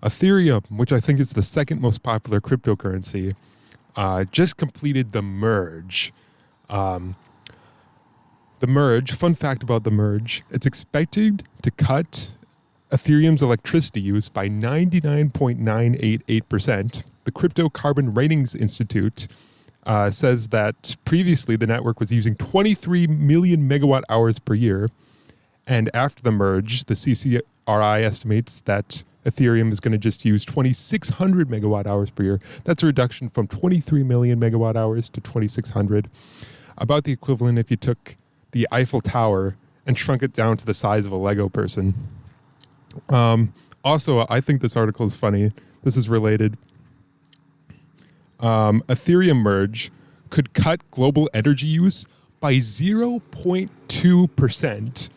Ethereum, which I think is the second most popular cryptocurrency, just completed the merge. The merge, fun fact about the merge, it's expected to cut Ethereum's electricity use by 99.988%. The Crypto Carbon Ratings Institute says that previously the network was using 23 million megawatt hours per year. And after the merge, the CCRI estimates that Ethereum is going to just use 2,600 megawatt hours per year. That's a reduction from 23 million megawatt hours to 2,600. About the equivalent if you took the Eiffel Tower and shrunk it down to the size of a Lego person. Also, I think this article is funny. This is related. Ethereum merge could cut global energy use by 0.2%.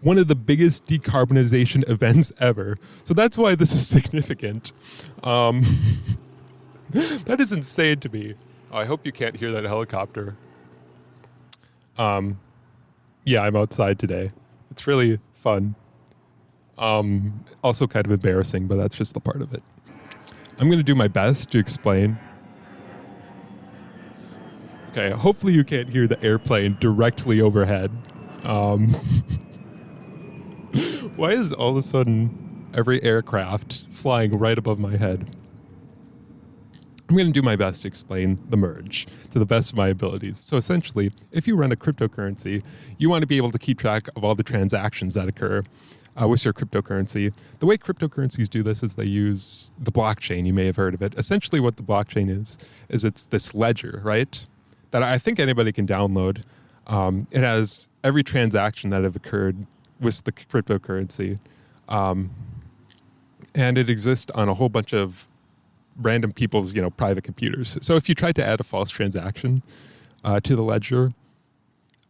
One of the biggest decarbonization events ever. So that's why this is significant. That is insane to me. Oh, I hope you can't hear that helicopter. Yeah, I'm outside today. It's really fun. Also kind of embarrassing, but that's just the part of it. I'm going to do my best to explain. Okay, hopefully you can't hear the airplane directly overhead. Why is all of a sudden every aircraft flying right above my head? I'm going to do my best to explain the merge to the best of my abilities. So essentially, if you run a cryptocurrency, you want to be able to keep track of all the transactions that occur with your cryptocurrency. The way cryptocurrencies do this is they use the blockchain. You may have heard of it. Essentially what the blockchain is it's this ledger, right? That I think anybody can download. It has every transaction that have occurred with the cryptocurrency. And it exists on a whole bunch of random people's, private computers. So if you tried to add a false transaction to the ledger,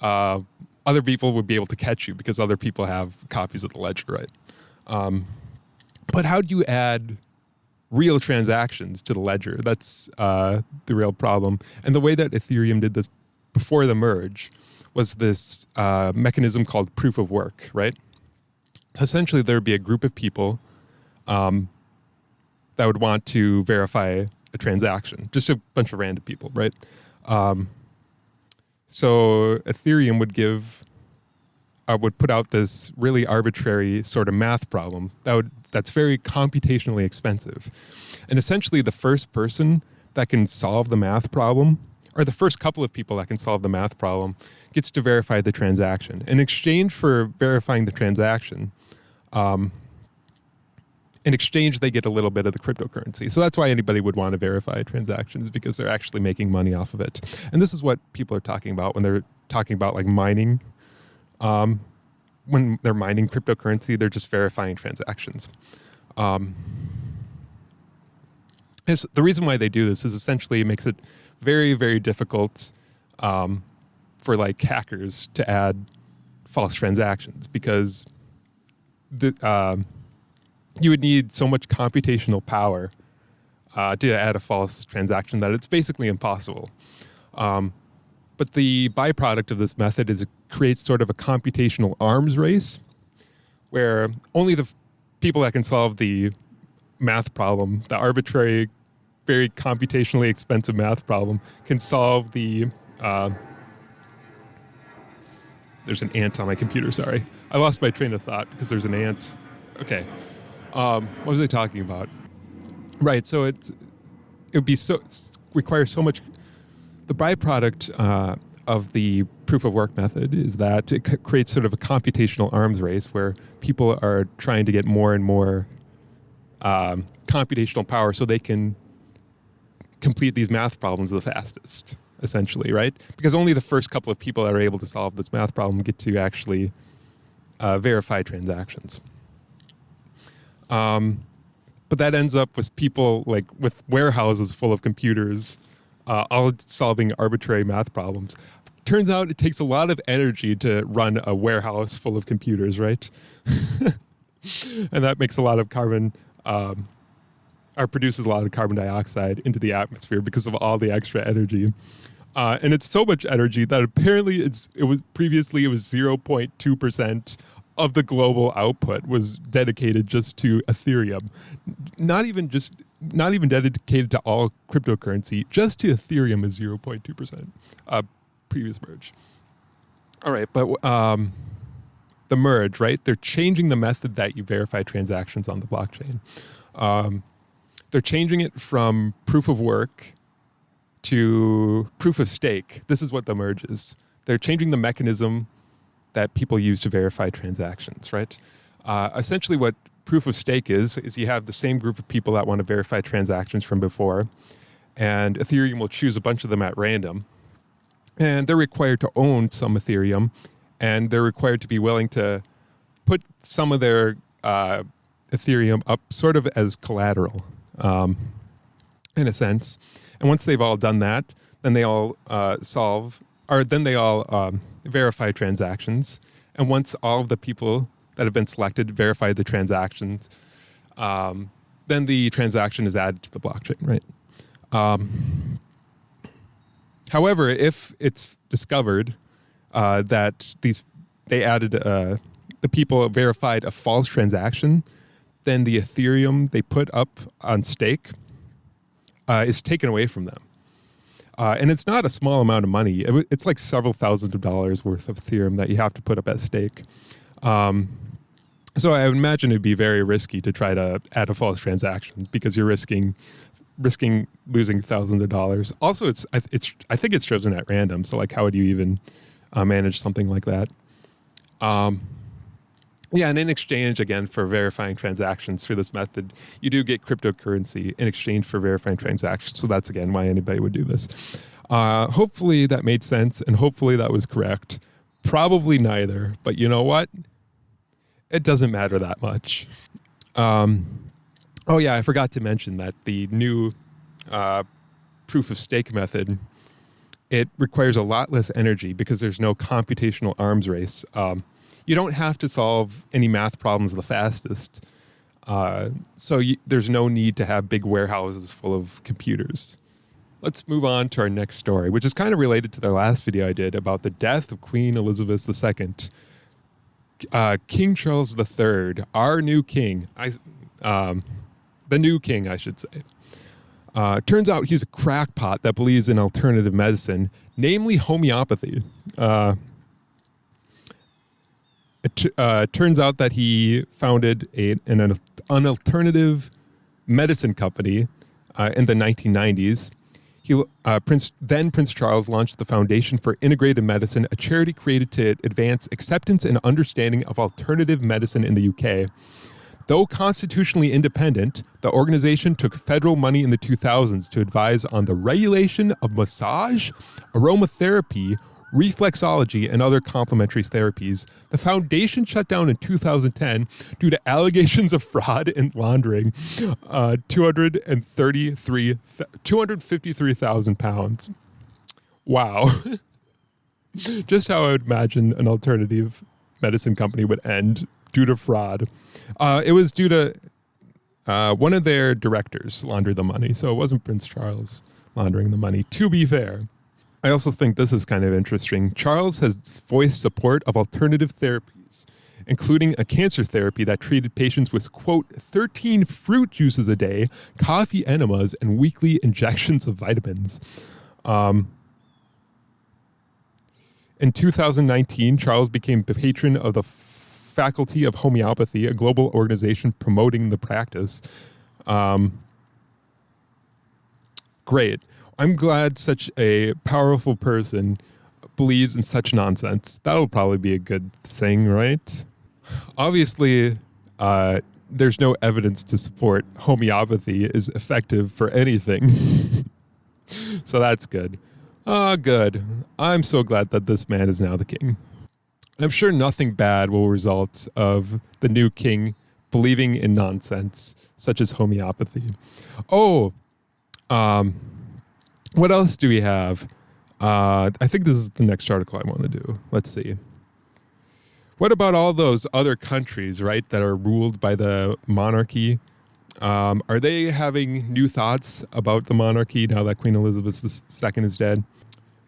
other people would be able to catch you because other people have copies of the ledger, right? But how do you add real transactions to the ledger? That's the real problem. And the way that Ethereum did this before the merge was this mechanism called proof of work, right? So essentially there would be a group of people that would want to verify a transaction, just a bunch of random people, right? So Ethereum would put out this really arbitrary sort of math problem that's very computationally expensive. And essentially the first person that can solve the math problem, or the first couple of people that can solve the math problem, gets to verify the transaction. In exchange for verifying the transaction, in exchange, they get a little bit of the cryptocurrency. So that's why anybody would want to verify transactions, because they're actually making money off of it. And this is what people are talking about when they're talking about like mining. When they're mining cryptocurrency, they're just verifying transactions. The reason why they do this is essentially it makes it very, very difficult for like hackers to add false transactions, because you would need so much computational power to add a false transaction that it's basically impossible. But the byproduct of this method is it creates sort of a computational arms race where only the people that can solve the math problem, the arbitrary, very computationally expensive math problem, can solve the... there's an ant on my computer, sorry. I lost my train of thought because there's an ant. Okay. What was I talking about? Right, so it requires so much... The byproduct of the proof of work method is that it creates sort of a computational arms race where people are trying to get more and more computational power so they can complete these math problems the fastest, essentially, right? Because only the first couple of people that are able to solve this math problem get to actually verify transactions. But that ends up with people like with warehouses full of computers all solving arbitrary math problems. Turns out it takes a lot of energy to run a warehouse full of computers, right? And that makes a lot of carbon, or produces a lot of carbon dioxide into the atmosphere because of all the extra energy. And it's so much energy that apparently it was previously 0.2% of the global output was dedicated just to Ethereum. Not even dedicated to all cryptocurrency, just to Ethereum is 0.2%. Previous merge. All right, but the merge, right? They're changing the method that you verify transactions on the blockchain. They're changing it from proof of work to proof of stake. This is what the merge is. They're changing the mechanism that people use to verify transactions, right? Essentially what proof of stake is you have the same group of people that want to verify transactions from before, and Ethereum will choose a bunch of them at random, and they're required to own some Ethereum, and they're required to be willing to put some of their Ethereum up sort of as collateral, in a sense. And once they've all done that, then they all verify transactions. And once all of the people that have been selected verify the transactions, then the transaction is added to the blockchain, right? However, if it's discovered that the people verified a false transaction, then the Ethereum they put up on stake is taken away from them. And it's not a small amount of money. It's like several thousands of dollars worth of Ethereum that you have to put up at stake. So I would imagine it'd be very risky to try to add a false transaction because you're risking losing thousands of dollars. Also, I think it's chosen at random. So like, how would you even manage something like that? Yeah, and in exchange, again, for verifying transactions through this method, you do get cryptocurrency in exchange for verifying transactions. So that's, again, why anybody would do this. Hopefully that made sense, and hopefully that was correct. Probably neither, but you know what? It doesn't matter that much. Oh, yeah, I forgot to mention that the new proof of stake method, it requires a lot less energy because there's no computational arms race. You don't have to solve any math problems the fastest. So there's no need to have big warehouses full of computers. Let's move on to our next story, which is kind of related to the last video I did about the death of Queen Elizabeth II. King Charles III, our new king, the new king, I should say. Turns out he's a crackpot that believes in alternative medicine, namely homeopathy. It turns out that he founded an alternative medicine company in the 1990s. Prince Charles launched the Foundation for Integrated Medicine, a charity created to advance acceptance and understanding of alternative medicine in the UK. Though constitutionally independent, the organization took federal money in the 2000s to advise on the regulation of massage, aromatherapy, reflexology, and other complementary therapies. The foundation shut down in 2010 due to allegations of fraud and laundering £253,000. Wow. Just how I would imagine an alternative medicine company would end due to fraud. It was due to one of their directors laundered the money, so it wasn't Prince Charles laundering the money, to be fair. I also think this is kind of interesting. Charles has voiced support of alternative therapies, including a cancer therapy that treated patients with, quote, 13 fruit juices a day, coffee enemas, and weekly injections of vitamins. In 2019, Charles became the patron of the Faculty of Homeopathy, a global organization promoting the practice. Great. I'm glad such a powerful person believes in such nonsense. That'll probably be a good thing, right? Obviously, there's no evidence to support homeopathy is effective for anything. So that's good. Good. I'm so glad that this man is now the king. I'm sure nothing bad will result of the new king believing in nonsense, such as homeopathy. What else do we have? I think this is the next article I want to do. Let's see. What about all those other countries, right, that are ruled by the monarchy? Are they having new thoughts about the monarchy now that Queen Elizabeth II is dead?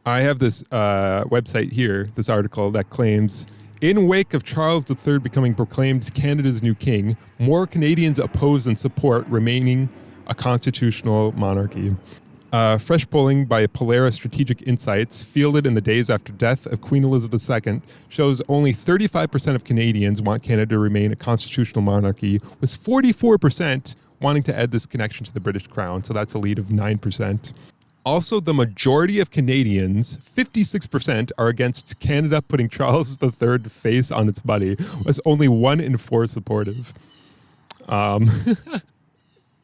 I have this website here, this article that claims In wake of Charles III becoming proclaimed Canada's new king, more Canadians oppose and support remaining a constitutional monarchy. Fresh polling by Polaris Strategic Insights, fielded in the days after death of Queen Elizabeth II, shows only 35% of Canadians want Canada to remain a constitutional monarchy, with 44% wanting to add this connection to the British crown, so that's a lead of 9%. Also, the majority of Canadians, 56%, are against Canada putting Charles III face on its money, with only 1 in 4 supportive.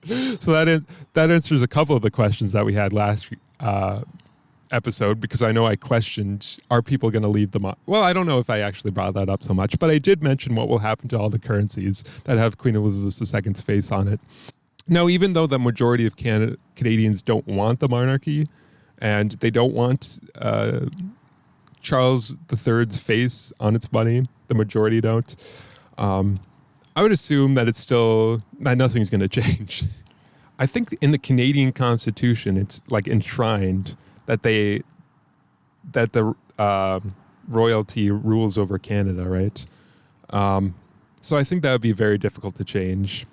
So that answers a couple of the questions that we had last episode, because I know I questioned, are people going to leave the Well, I don't know if I actually brought that up so much, but I did mention what will happen to all the currencies that have Queen Elizabeth II's face on it. Now, even though the majority of Canadians don't want the monarchy and they don't want Charles III's face on its money, the majority don't, I would assume that nothing's going to change. I think in the Canadian Constitution, it's like enshrined that the royalty rules over Canada, right? So I think that would be very difficult to change.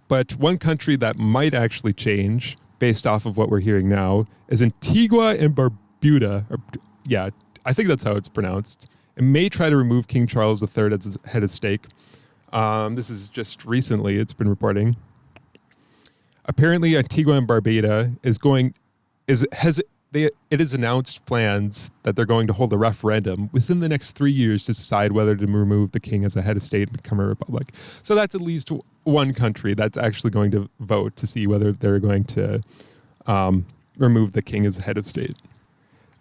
But one country that might actually change, based off of what we're hearing now, is Antigua and Barbuda. Yeah, I think that's how it's pronounced. It may try to remove King Charles III as head of state. This is just recently, it's been reporting. Apparently, Antigua and Barbuda it has announced plans that they're going to hold a referendum within the next 3 years to decide whether to remove the king as a head of state and become a republic. So that's at least one country that's actually going to vote to see whether they're going to remove the king as the head of state.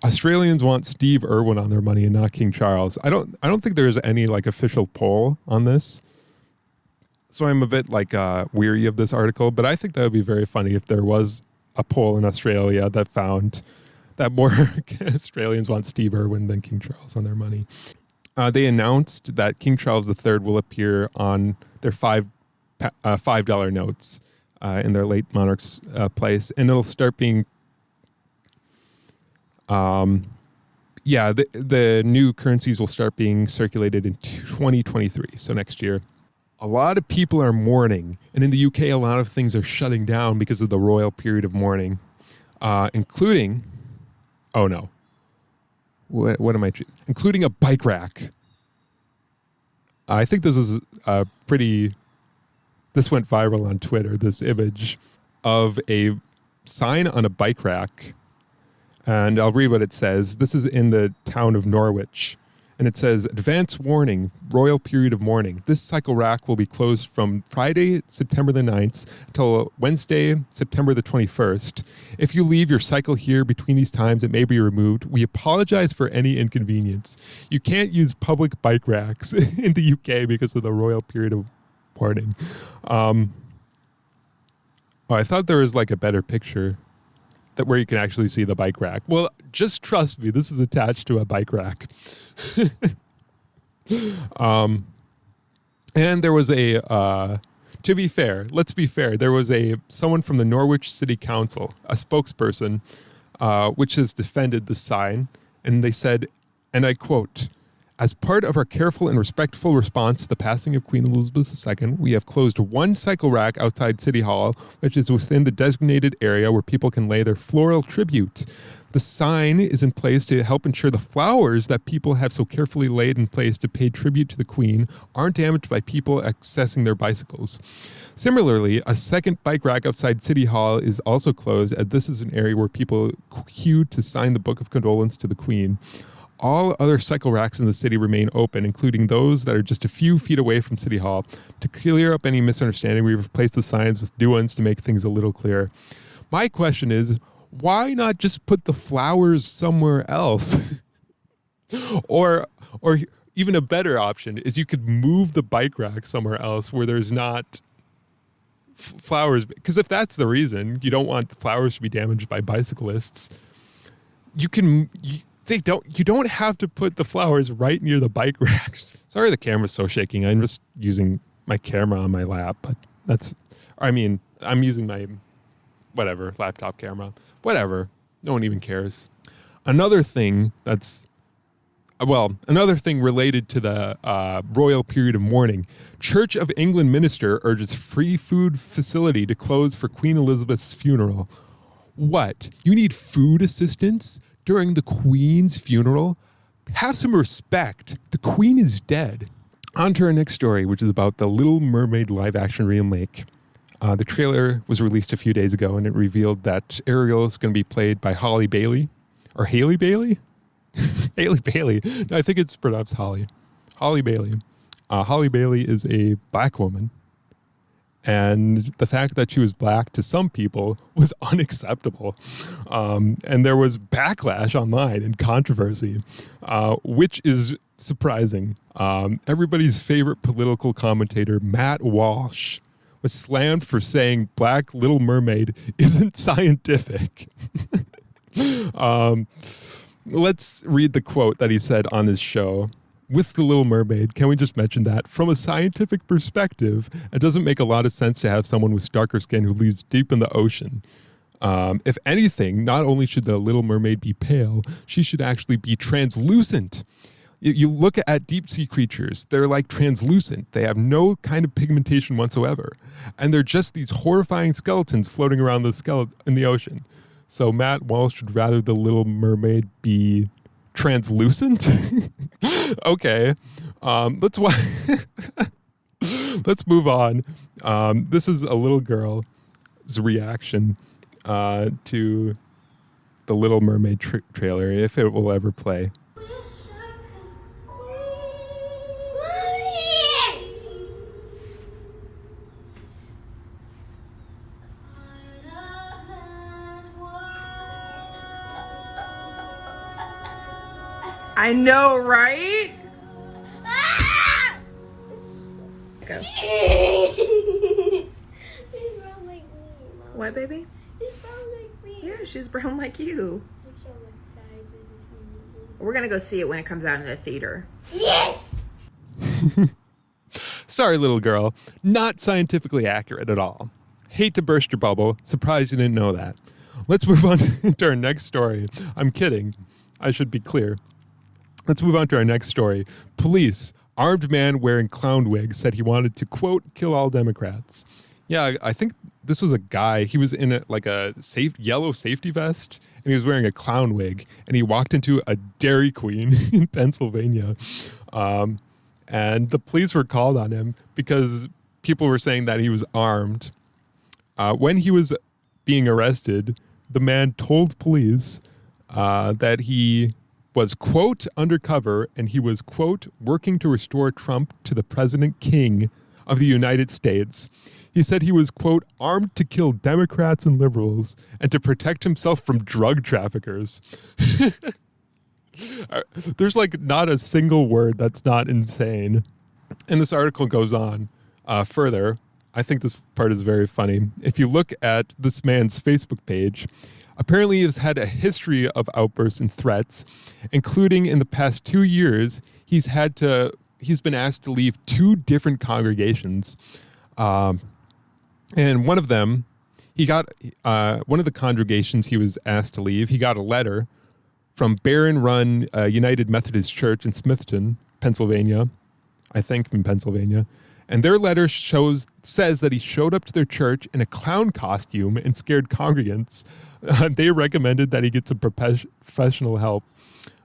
Australians want Steve Irwin on their money and not King Charles. I don't think there's any like official poll on this. So I'm a bit weary of this article, but I think that would be very funny if there was a poll in Australia that found that more Australians want Steve Irwin than King Charles on their money. They announced that King Charles III will appear on their $5 notes in their late monarch's place, and it'll start being the new currencies will start being circulated in 2023, so next year. A lot of people are mourning, and in the UK, a lot of things are shutting down because of the royal period of mourning, including, oh no, what am I choosing? Including a bike rack. I think this is this went viral on Twitter, this image of a sign on a bike rack, and I'll read what it says. This is in the town of Norwich. And it says, advance warning, royal period of mourning. This cycle rack will be closed from Friday, September the 9th, until Wednesday, September the 21st. If you leave your cycle here between these times, it may be removed. We apologize for any inconvenience. You can't use public bike racks in the UK because of the royal period of mourning. I thought there was like a better picture where you can actually see the bike rack. Well, just trust me, this is attached to a bike rack. And there was let's be fair, there was someone from the Norwich City Council, a spokesperson, which has defended the sign, and they said, and I quote, as part of our careful and respectful response to the passing of Queen Elizabeth II, we have closed one cycle rack outside City Hall, which is within the designated area where people can lay their floral tribute. The sign is in place to help ensure the flowers that people have so carefully laid in place to pay tribute to the Queen aren't damaged by people accessing their bicycles. Similarly, a second bike rack outside City Hall is also closed, as this is an area where people queue to sign the Book of Condolence to the Queen. All other cycle racks in the city remain open, including those that are just a few feet away from City Hall. To clear up any misunderstanding, we've replaced the signs with new ones to make things a little clearer. My question is, why not just put the flowers somewhere else? or even a better option is you could move the bike rack somewhere else where there's not flowers. Because if that's the reason, you don't want the flowers to be damaged by bicyclists, you don't have to put the flowers right near the bike racks. Sorry the camera's so shaking. I'm just using my camera on my lap, but I'm using my laptop camera. Whatever. No one even cares. Another thing that's Well, another thing related to the royal period of mourning. Church of England minister urges free food facility to close for Queen Elizabeth's funeral. What? You need food assistance during the Queen's funeral? Have some respect. The Queen is dead. On to our next story, which is about the Little Mermaid live-action remake. The trailer was released a few days ago, and it revealed that Ariel is going to be played by Holly Bailey. Or Haley Bailey? Haley Bailey. No, I think it's pronounced Holly. Holly Bailey. Holly Bailey is a black woman. And the fact that she was black to some people was unacceptable. And there was backlash online and controversy, which is surprising. Everybody's favorite political commentator, Matt Walsh, was slammed for saying Black Little Mermaid isn't scientific. Let's read the quote that he said on his show. With The Little Mermaid, can we just mention that from a scientific perspective, it doesn't make a lot of sense to have someone with darker skin who lives deep in the ocean. If anything, not only should the Little Mermaid be pale, she should actually be translucent. You look at deep sea creatures, they're like translucent. They have no kind of pigmentation whatsoever. And they're just these horrifying skeletons floating around in the ocean. So Matt Walsh would rather the Little Mermaid be translucent? Okay. Let's move on. This is a little girl's reaction to the Little Mermaid trailer, if it will ever play. I know, right? Go. What, baby? She's brown like me. Yeah, she's brown like you. I'm so excited to see you. We're gonna go see it when it comes out in the theater. Yes! Sorry, little girl. Not scientifically accurate at all. Hate to burst your bubble. Surprised you didn't know that. Let's move on to our next story. I'm kidding. I should be clear. Let's move on to our next story. Police. Armed man wearing clown wig said he wanted to, quote, kill all Democrats. Yeah, I think this was a guy. He was in a yellow safety vest, and he was wearing a clown wig, and he walked into a Dairy Queen in Pennsylvania. And the police were called on him because people were saying that he was armed. When he was being arrested, the man told police that he was, quote, undercover, and he was, quote, working to restore Trump to the president king of the United States. He said he was, quote, armed to kill Democrats and liberals and to protect himself from drug traffickers. There's not a single word that's not insane. And this article goes on further. I think this part is very funny. If you look at this man's Facebook page, apparently he's had a history of outbursts and threats, including in the past 2 years, he's been asked to leave 2 different congregations. And one of them, one of the congregations he was asked to leave, he got a letter from Barron Run United Methodist Church in Smithton, Pennsylvania, I think in Pennsylvania. And their letter says that he showed up to their church in a clown costume and scared congregants. They recommended that he get some professional help.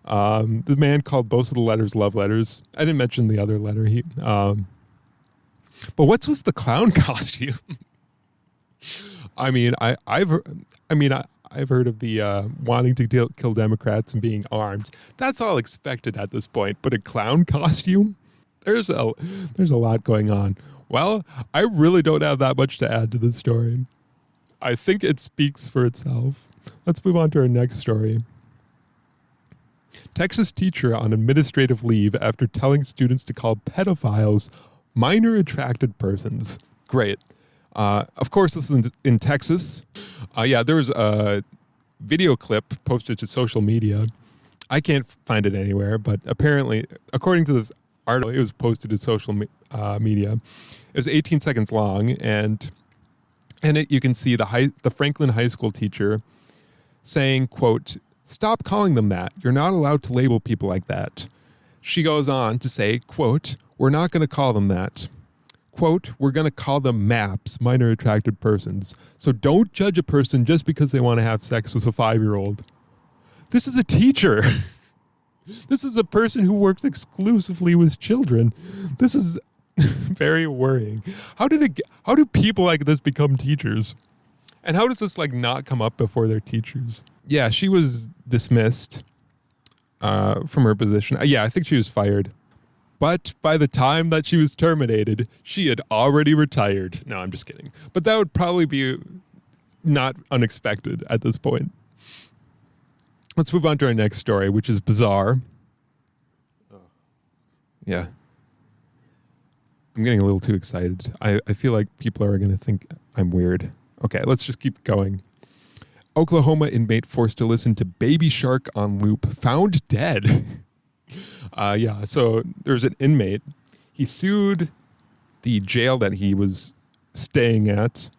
The man called both of the letters love letters. I didn't mention the other letter. But what was the clown costume? I've heard of the wanting to kill Democrats and being armed. That's all expected at this point. But a clown costume? There's a lot going on. Well, I really don't have that much to add to this story. I think it speaks for itself. Let's move on to our next story. Texas teacher on administrative leave after telling students to call pedophiles minor attracted persons. Great. Of course, this is in Texas. There was a video clip posted to social media. I can't find it anywhere, but apparently, according to this article, it was posted to social media. It was 18 seconds long, and in it you can see the Franklin High School teacher saying, quote, "Stop calling them that. You're not allowed to label people like that." She goes on to say, quote, "We're not going to call them that. Quote, we're going to call them MAPs, minor attracted persons. So don't judge a person just because they want to have sex with a 5-year-old. This is a teacher. This is a person who works exclusively with children. This is very worrying. How do people like this become teachers? And how does this like not come up before they're teachers?" Yeah, she was dismissed from her position. Yeah, I think she was fired. But by the time that she was terminated, she had already retired. No, I'm just kidding. But that would probably be not unexpected at this point. Let's move on to our next story, which is bizarre. Yeah. I'm getting a little too excited. I feel like people are going to think I'm weird. Okay, let's just keep going. Oklahoma inmate forced to listen to Baby Shark on loop found dead. So there's an inmate. He sued the jail that he was staying at.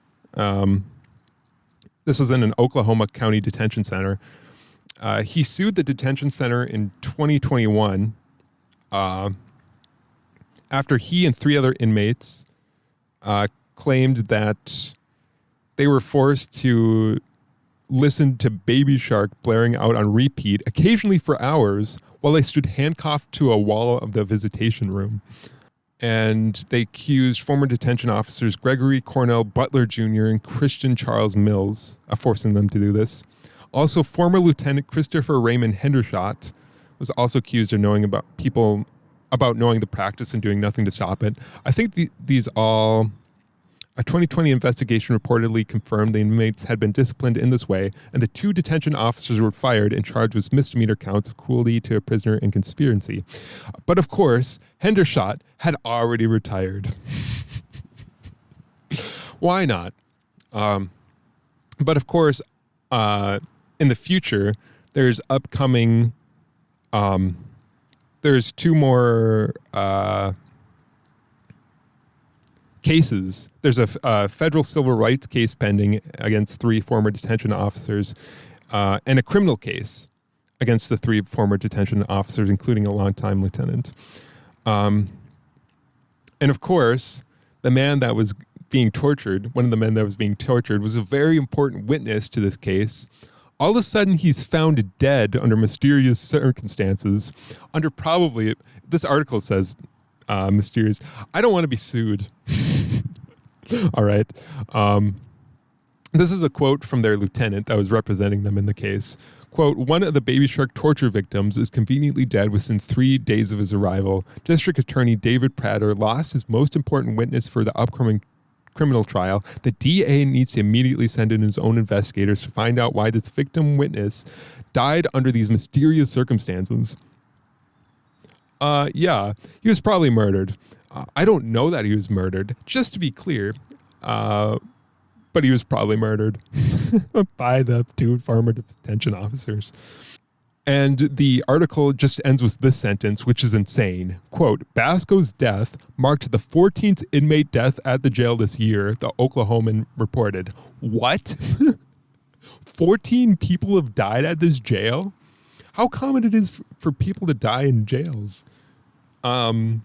This was in an Oklahoma County detention center. He sued the detention center in 2021 after he and 3 other inmates claimed that they were forced to listen to Baby Shark blaring out on repeat, occasionally for hours, while they stood handcuffed to a wall of the visitation room. And they accused former detention officers Gregory Cornell Butler Jr. and Christian Charles Mills of forcing them to do this. Also, former Lieutenant Christopher Raymond Hendershot was also accused of knowing about knowing the practice and doing nothing to stop it. I think these all... A 2020 investigation reportedly confirmed the inmates had been disciplined in this way, and the 2 detention officers were fired and charged with misdemeanor counts of cruelty to a prisoner and conspiracy. But of course, Hendershot had already retired. Why not? But of course, in the future, there's upcoming... there's 2 more... cases. There's a federal civil rights case pending against 3 former detention officers and a criminal case against the 3 former detention officers, including a longtime lieutenant. And of course, the man that was being tortured, one of the men that was being tortured, was a very important witness to this case. All of a sudden, he's found dead under mysterious circumstances, under probably, this article says, mysterious. I don't want to be sued. All right. This is a quote from their lieutenant that was representing them in the case. Quote, "One of the Baby Shark torture victims is conveniently dead within 3 days of his arrival. District Attorney David Prater lost his most important witness for the upcoming criminal trial. The DA needs to immediately send in his own investigators to find out why this victim witness died under these mysterious circumstances." Yeah, he was probably murdered. I don't know that he was murdered, just to be clear, but he was probably murdered by the 2 former detention officers. And the article just ends with this sentence, which is insane. Quote, "Basco's death marked the 14th inmate death at the jail this year," the Oklahoman reported. What? 14 people have died at this jail? How common it is for people to die in jails. And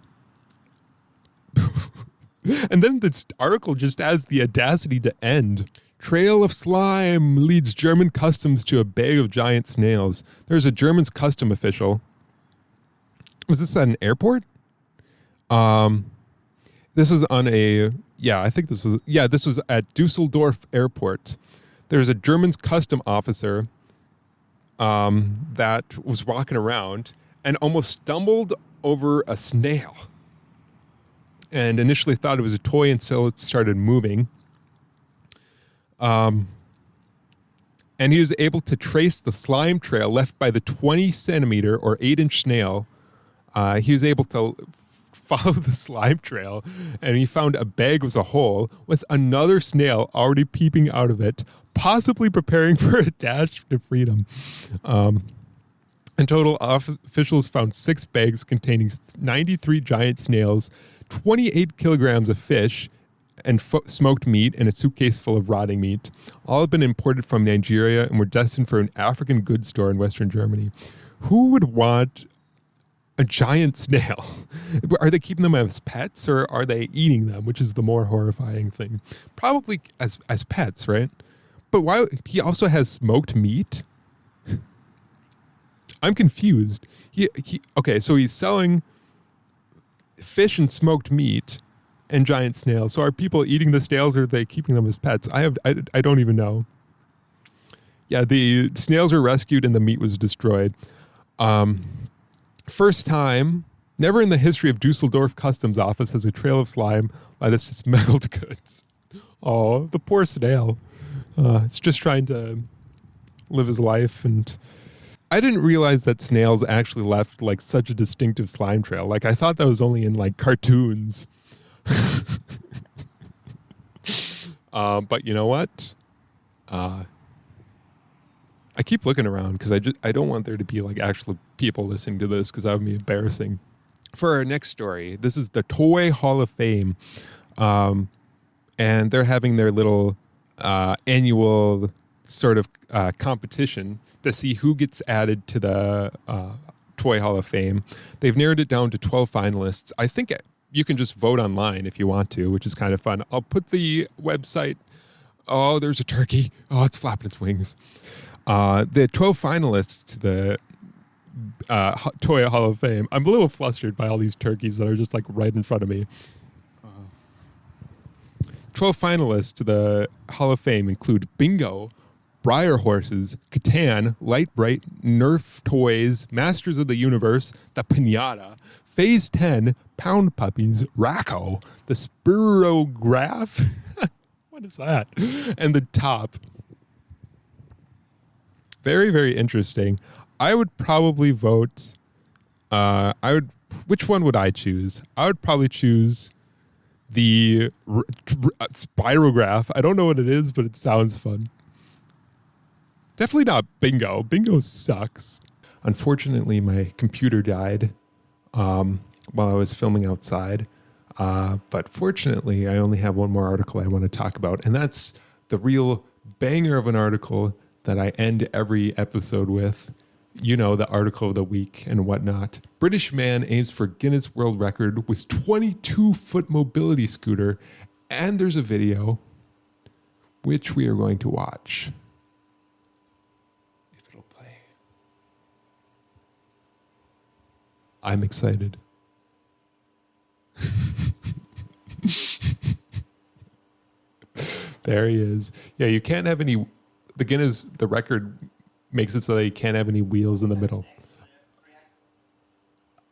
then this article just has the audacity to end. "Trail of slime leads German customs to a bag of giant snails." There's a German custom official. Was this at an airport? This was on a... Yeah, I think this was... Yeah, this was at Dusseldorf Airport. There's a German custom officer that was walking around and almost stumbled over a snail. And initially thought it was a toy until it started moving. And he was able to trace the slime trail left by the 20 centimeter or 8-inch snail. He was able to follow the slime trail, and he found a bag with a hole with another snail already peeping out of it, possibly preparing for a dash to freedom. In total, officials found 6 bags containing 93 giant snails, 28 kilograms of fish, and smoked meat, and a suitcase full of rotting meat. All have been imported from Nigeria and were destined for an African goods store in Western Germany. Who would want a giant snail. Are they keeping them as pets or are they eating them, which is the more horrifying thing? Probably as pets, right? But why? He also has smoked meat. I'm confused. Okay, so he's selling fish and smoked meat and giant snails. So are people eating the snails or are they keeping them as pets? I don't even know. Yeah, the snails were rescued and the meat was destroyed. First time, never in the history of Dusseldorf Customs Office has a trail of slime led us to smuggled goods. Oh, the poor snail. It's just trying to live his life. And I didn't realize that snails actually left like such a distinctive slime trail. Like I thought that was only in like cartoons. But you know what? I keep looking around because I don't want there to be like actual people listening to this because that would be embarrassing. For our next story, this is the Toy Hall of Fame, and they're having their little annual sort of competition to see who gets added to the Toy Hall of Fame. They've narrowed it down to 12 finalists. I think you can just vote online if you want to, which is kind of fun. I'll put the website. Oh, there's a turkey. Oh, it's flapping its wings. The 12 finalists to the Toy Hall of Fame. I'm a little flustered by all these turkeys that are just like right in front of me. 12 finalists to the Hall of Fame include Bingo, Briar Horses, Catan, Light Bright, Nerf Toys, Masters of the Universe, The Pinata, Phase 10, Pound Puppies, Racco, The Spirograph. What is that? And The Top. Very, very interesting. I would probably vote. Which one would I choose? I would probably choose the spirograph. I don't know what it is, but it sounds fun. Definitely not Bingo. Bingo sucks. Unfortunately, my computer died while I was filming outside. But fortunately, I only have one more article I want to talk about, and that's the real banger of an article that I end every episode with. You know, the article of the week and whatnot. British man aims for Guinness World Record with 22-foot mobility scooter. And there's a video, which we are going to watch. If it'll play. I'm excited. There he is. Yeah, you can't have any... The record makes it so that you can't have any wheels in the middle.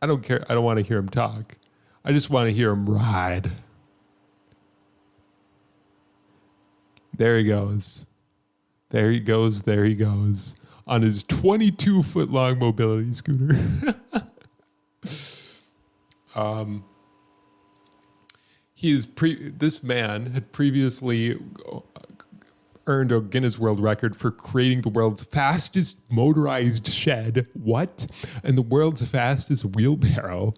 I don't care. I don't want to hear him talk. I just want to hear him ride. There he goes. There he goes. There he goes. On his 22-foot long mobility scooter. This man had previously earned a Guinness World Record for creating the world's fastest motorized shed. What? And the world's fastest wheelbarrow.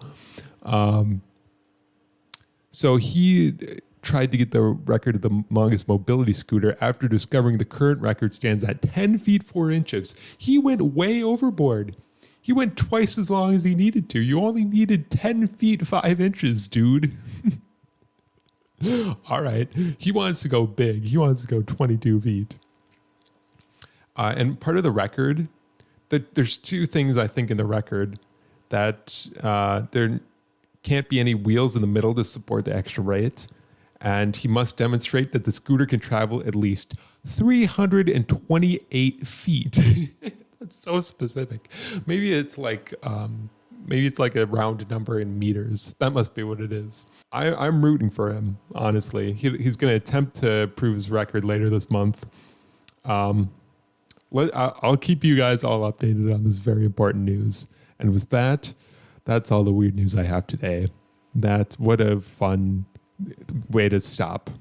So he tried to get the record of the longest mobility scooter after discovering the current record stands at 10 feet 4 inches. He went way overboard. He went twice as long as he needed to. You only needed 10 feet 5 inches, dude. All right. He wants to go big. He wants to go 22 feet. And part of the record, there's two things I think in the record that there can't be any wheels in the middle to support the extra weight. And he must demonstrate that the scooter can travel at least 328 feet. That's so specific. Maybe it's like a round number in meters. That must be what it is. I'm rooting for him, honestly. He's going to attempt to prove his record later this month. I'll keep you guys all updated on this very important news. And with that, that's all the weird news I have today. What a fun way to stop.